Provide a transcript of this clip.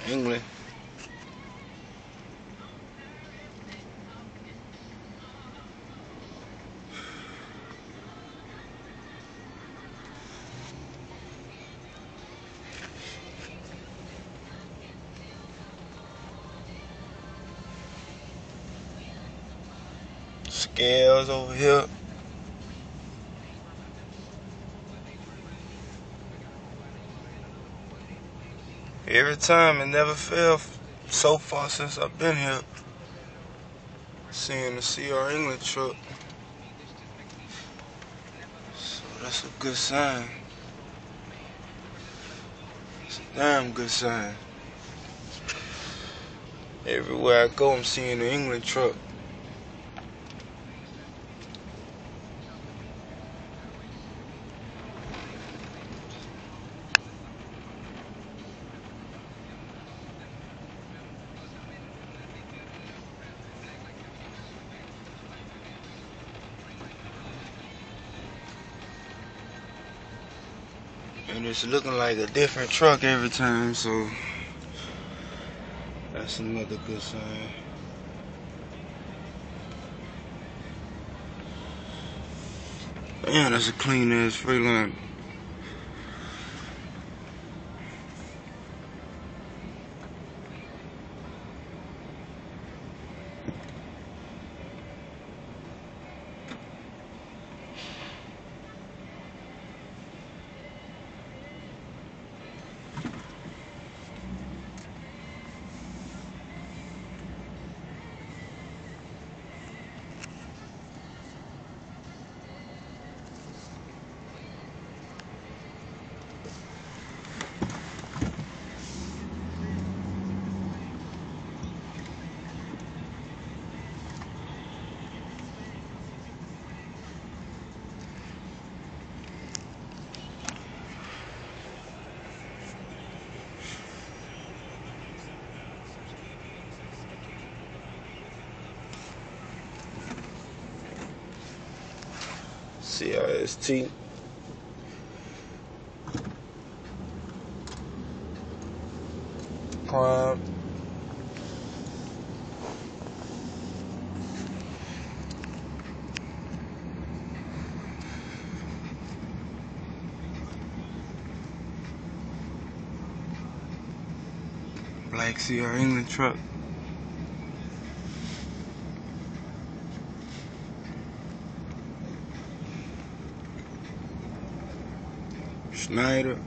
England. Scales over here. Every time, it never failed so far since I've been here. Seeing the CR England truck. So that's a good sign. It's a damn good sign. Everywhere I go, I'm seeing the England truck. And it's looking like a different truck every time, so that's another good sign. Man, that's a clean ass Freightliner. CIST. Prime. Black CR England truck. Schneider.